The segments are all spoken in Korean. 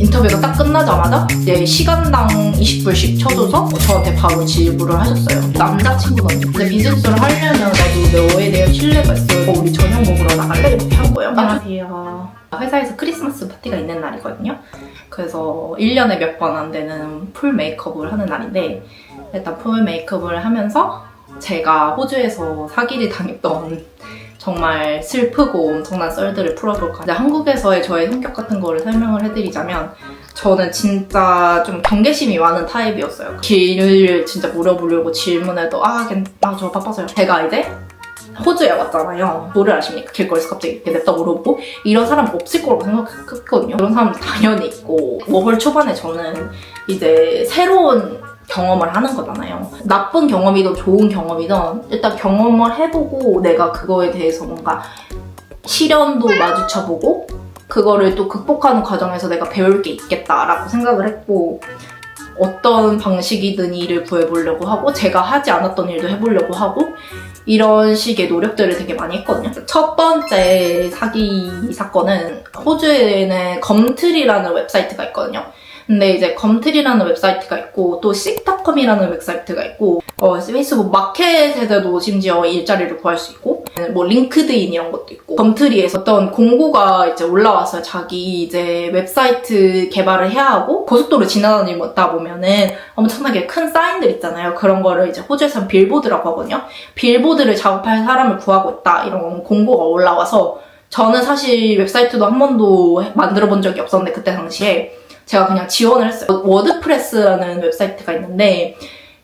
인터뷰가 딱 끝나자마자 이제 시간당 20불씩 쳐줘서 저한테 바로 지불을 하셨어요. 남자친구거든요. 근데 비즈니스를 하려면 나도 너에 대한 신뢰가 있어요. 우리 저녁 먹으러 나갈래? 이렇게 한 거예요. 안녕하세요. 회사에서 크리스마스 파티가 있는 날이거든요. 그래서 1년에 몇 번 안 되는 풀 메이크업을 하는 날인데 일단 풀 메이크업을 하면서 제가 호주에서 사기를 당했던 정말 슬프고 엄청난 썰들을 풀어볼까. 이제 한국에서의 저의 성격 같은 거를 설명을 해드리자면 저는 진짜 좀 경계심이 많은 타입이었어요. 길을 진짜 물어보려고 질문해도 저 바빠서요. 제가 이제 호주에 왔잖아요. 뭐를 아십니까? 길거리에서 갑자기 이렇게 냅다 물어보고 이런 사람 없을 거라고 생각했거든요. 그런 사람 당연히 있고 워홀 초반에 저는 이제 새로운 경험을 하는 거잖아요. 나쁜 경험이든 좋은 경험이든 일단 경험을 해보고 내가 그거에 대해서 뭔가 시련도 마주쳐보고 그거를 또 극복하는 과정에서 내가 배울 게 있겠다라고 생각을 했고 어떤 방식이든 일을 구해보려고 하고 제가 하지 않았던 일도 해보려고 하고 이런 식의 노력들을 되게 많이 했거든요. 첫 번째 사기 사건은 호주에는 검트리라는 웹사이트가 있거든요. 근데 이제 검트리라는 웹사이트가 있고 또 씩닷컴이라는 웹사이트가 있고 페이스북 마켓에서도 심지어 일자리를 구할 수 있고 뭐 링크드인 이런 것도 있고 검트리에서 어떤 공고가 이제 올라왔어요. 자기 이제 웹사이트 개발을 해야 하고 고속도로 지나다니다 보면은 엄청나게 큰 사인들 있잖아요. 그런 거를 이제 호주에서는 빌보드라고 하거든요. 빌보드를 작업할 사람을 구하고 있다 이런 공고가 올라와서 저는 사실 웹사이트도 한 번도 만들어 본 적이 없었는데 그때 당시에 제가 그냥 지원을 했어요. 워드프레스라는 웹사이트가 있는데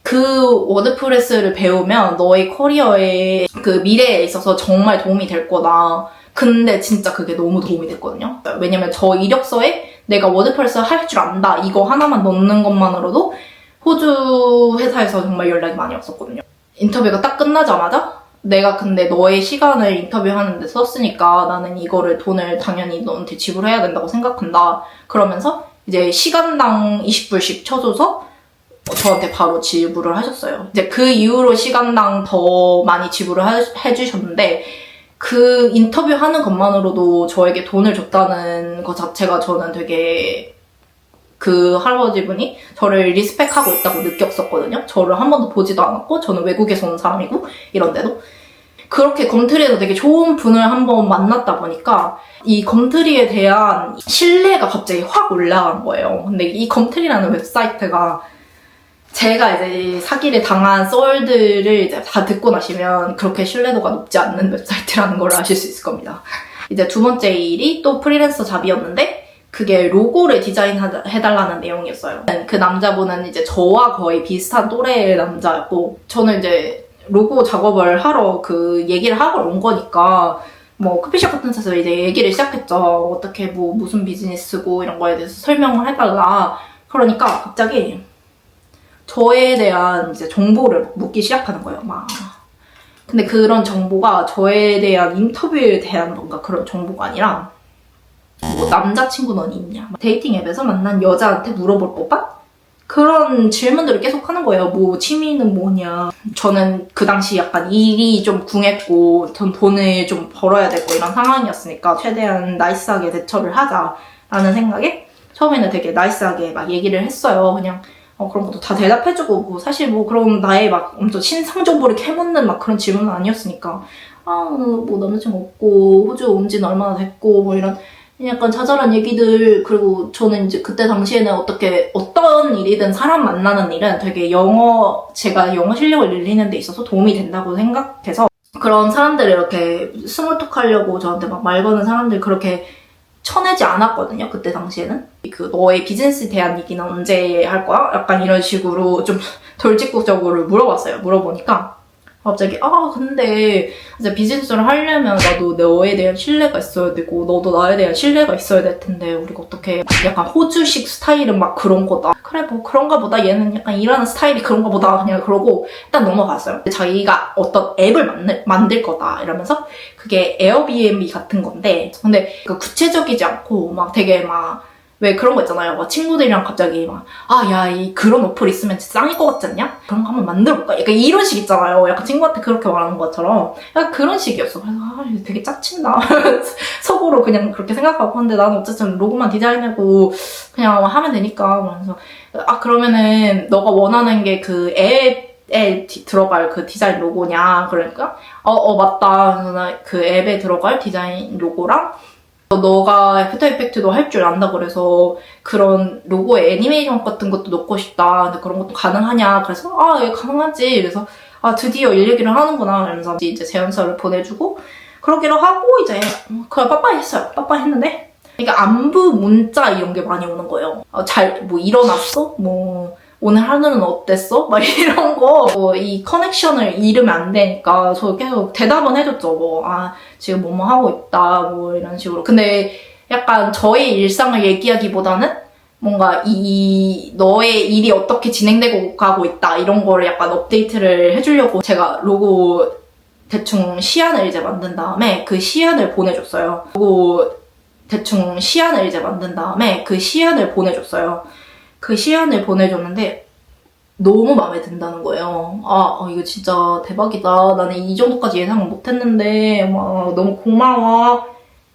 그 워드프레스를 배우면 너의 커리어의 그 미래에 있어서 정말 도움이 될 거다. 근데 진짜 그게 너무 도움이 됐거든요. 왜냐면 저 이력서에 내가 워드프레스 할 줄 안다 이거 하나만 넣는 것만으로도 호주 회사에서 정말 연락이 많이 왔었거든요. 인터뷰가 딱 끝나자마자 내가 근데 너의 시간을 인터뷰하는데 썼으니까 나는 이거를 돈을 당연히 너한테 지불해야 된다고 생각한다. 그러면서 이제 시간당 20불씩 쳐줘서 저한테 바로 지불을 하셨어요. 이제 그 이후로 시간당 더 많이 지불을 해주셨는데 그 인터뷰하는 것만으로도 저에게 돈을 줬다는 것 자체가 저는 되게 그 할아버지분이 저를 리스펙하고 있다고 느꼈었거든요. 저를 한 번도 보지도 않았고 저는 외국에서 온 사람이고 이런데도 그렇게 검트리에서 되게 좋은 분을 한번 만났다 보니까 이 검트리에 대한 신뢰가 갑자기 확 올라간 거예요. 근데 이 검트리라는 웹사이트가 제가 이제 사기를 당한 썰들을 이제 다 듣고 나시면 그렇게 신뢰도가 높지 않는 웹사이트라는 걸 아실 수 있을 겁니다. 이제 두 번째 일이 또 프리랜서 잡이었는데 그게 로고를 디자인해달라는 내용이었어요. 그 남자분은 이제 저와 거의 비슷한 또래의 남자였고 저는 이제 로고 작업을 하러 그 얘기를 하러 온 거니까 뭐 커피숍 같은 데서 이제 얘기를 시작했죠. 어떻게 뭐 무슨 비즈니스고 이런 거에 대해서 설명을 해달라. 그러니까 갑자기 저에 대한 이제 정보를 묻기 시작하는 거예요. 막. 근데 그런 정보가 저에 대한 인터뷰에 대한 뭔가 그런 정보가 아니라 뭐 남자친구는 있냐? 데이팅 앱에서 만난 여자한테 물어볼 법한? 그런 질문들을 계속 하는 거예요. 뭐 취미는 뭐냐. 저는 그 당시 약간 일이 좀 궁했고 전 돈을 좀 벌어야 되고 이런 상황이었으니까 최대한 나이스하게 대처를 하자라는 생각에 처음에는 되게 나이스하게 막 얘기를 했어요. 그냥 그런 것도 다 대답해주고 뭐 사실 뭐 그런 나의 막 엄청 신상 정보를 캐묻는 막 그런 질문은 아니었으니까 뭐 남자친구 없고 호주 온 지는 얼마나 됐고 뭐 이런 약간 자잘한 얘기들. 그리고 저는 이제 그때 당시에는 어떤 일이든 사람 만나는 일은 되게 제가 영어 실력을 늘리는 데 있어서 도움이 된다고 생각해서 그런 사람들을 이렇게 스몰톡 하려고 저한테 막 말 거는 사람들 그렇게 쳐내지 않았거든요. 그때 당시에는 그 너의 비즈니스에 대한 얘기는 언제 할 거야? 약간 이런 식으로 좀 돌직구적으로 물어보니까 갑자기 근데 이제 비즈니스를 하려면 나도 너에 대한 신뢰가 있어야 되고 너도 나에 대한 신뢰가 있어야 될 텐데 우리가 어떻게 약간 호주식 스타일은 막 그런 거다. 그래 뭐 그런가 보다. 얘는 약간 일하는 스타일이 그런가 보다. 그냥 그러고 일단 넘어갔어요. 자기가 어떤 앱을 만들 거다 이러면서 그게 에어비앤비 같은 건데 근데 그 구체적이지 않고 막 되게 막 왜 그런 거 있잖아요. 막 친구들이랑 갑자기 막, 아, 야, 그런 어플 있으면 진짜 짱일 것 같지 않냐? 그런 거 한번 만들어볼까? 약간 이런 식 있잖아요. 약간 친구한테 그렇게 말하는 것처럼. 약간 그런 식이었어. 그래서, 이거 되게 짜친다. 속으로 그냥 그렇게 생각하고. 근데 나는 어쨌든 로고만 디자인하고 그냥 하면 되니까. 그래서, 그러면은 너가 원하는 게 그 앱에 들어갈 그 디자인 로고냐? 그러니까, 맞다. 그래서 나 그 앱에 들어갈 디자인 로고랑 너가 애프터 이펙트도 할 줄 안다 그래서 그런 로고에 애니메이션 같은 것도 넣고 싶다. 근데 그런 것도 가능하냐? 그래서 예, 가능하지. 그래서 드디어 일 얘기를 하는구나. 그러면서 이제 제안서를 보내주고 그러기로 하고 이제 그냥 빠빠이 했어요. 빠빠이 했는데 그러니까 안부 문자 이런 게 많이 오는 거예요. 뭐 일어났어? 뭐 오늘 하루는 어땠어? 막 이런 거. 이 커넥션을 잃으면 안 되니까 저 계속 대답은 해줬죠. 뭐, 지금 뭐뭐 하고 있다. 뭐 이런 식으로. 근데 약간 저의 일상을 얘기하기보다는 뭔가 너의 일이 어떻게 진행되고 가고 있다. 이런 거를 약간 업데이트를 해주려고 제가 로고 대충 시안을 이제 만든 다음에 그 시안을 보내줬어요. 로고 대충 시안을 이제 만든 다음에 그 시안을 보내줬어요. 그 시안을 보내줬는데 너무 마음에 든다는 거예요. 이거 진짜 대박이다. 나는 이 정도까지 예상을 못했는데 막 너무 고마워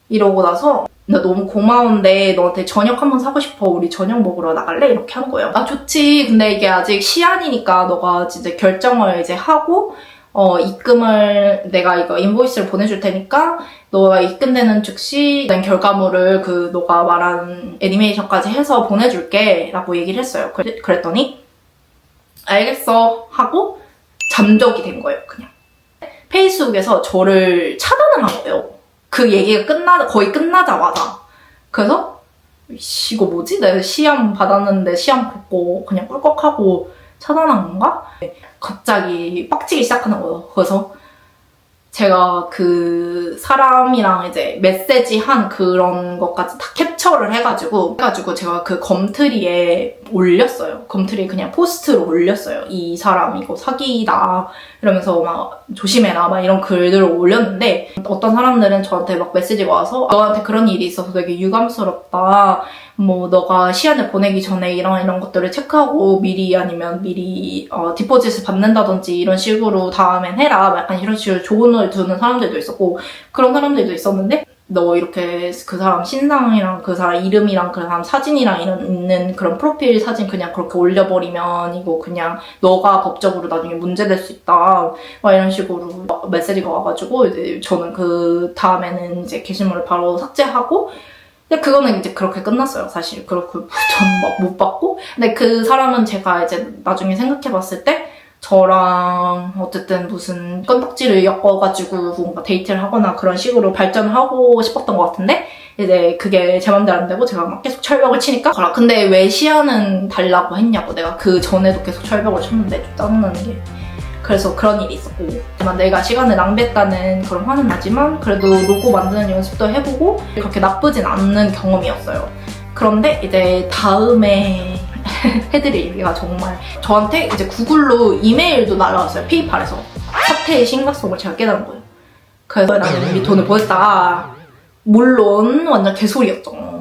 이러고 나서 나 너무 고마운데 너한테 저녁 한번 사고 싶어. 우리 저녁 먹으러 나갈래? 이렇게 하는 거예요. 좋지. 근데 이게 아직 시안이니까 너가 진짜 결정을 이제 하고 입금을 내가 이거 인보이스를 보내줄 테니까 너가 입금되는 즉시 난 결과물을 그 너가 말한 애니메이션까지 해서 보내줄게 라고 얘기를 했어요. 그랬더니 알겠어 하고 잠적이 된 거예요. 그냥 페이스북에서 저를 차단을 한 거예요. 그 얘기가 거의 끝나자마자. 그래서 이거 뭐지? 내가 시험 받았는데 시험 보고 그냥 꿀꺽하고 차단한 건가? 갑자기 빡치기 시작하는 거예요. 그래서 제가 그 사람이랑 이제 메시지 한 그런 것까지 다 캡처를 해가지고 제가 그 검트리에 올렸어요. 검트리에 그냥 포스트로 올렸어요. 이 사람 이거 사기다 이러면서 막 조심해라 막 이런 글들을 올렸는데 어떤 사람들은 저한테 막 메시지가 와서 너한테 그런 일이 있어서 되게 유감스럽다. 뭐 너가 시안을 보내기 전에 이런 것들을 체크하고 미리 디포짓을 받는다든지 이런 식으로 다음엔 해라. 약간 이런 식으로 조언을 두는 사람들도 있었고 그런 사람들도 있었는데 너 이렇게 그 사람 신상이랑 그 사람 이름이랑 그 사람 사진이랑 있는 그런 프로필 사진 그냥 그렇게 올려버리면 이거 그냥 너가 법적으로 나중에 문제될 수 있다. 막 이런 식으로 메시지가 와가지고 이제 저는 그 다음에는 이제 게시물을 바로 삭제하고 근데 그거는 이제 그렇게 끝났어요, 사실. 그렇고 저는 막 못 받고. 근데 그 사람은 제가 이제 나중에 생각해봤을 때 저랑 어쨌든 무슨 건덕지를 엮어가지고 뭔가 데이트를 하거나 그런 식으로 발전하고 싶었던 것 같은데 이제 그게 제 맘대로 안 되고 제가 막 계속 철벽을 치니까 근데 왜 시안은 달라고 했냐고. 내가 그 전에도 계속 철벽을 쳤는데 좀 짜증나는 게. 그래서 그런 일이 있었고 하지만 내가 시간을 낭비했다는 그런 화는 나지만 그래도 로고 만드는 연습도 해보고 그렇게 나쁘진 않는 경험이었어요. 그런데 이제 다음에 해드릴 얘기가 정말 저한테 이제 구글로 이메일도 날라왔어요. 페이팔에서 사태의 심각성을 제가 깨달은 거예요. 그래서 나는 이미 돈을 보냈다. 물론 완전 개소리였죠.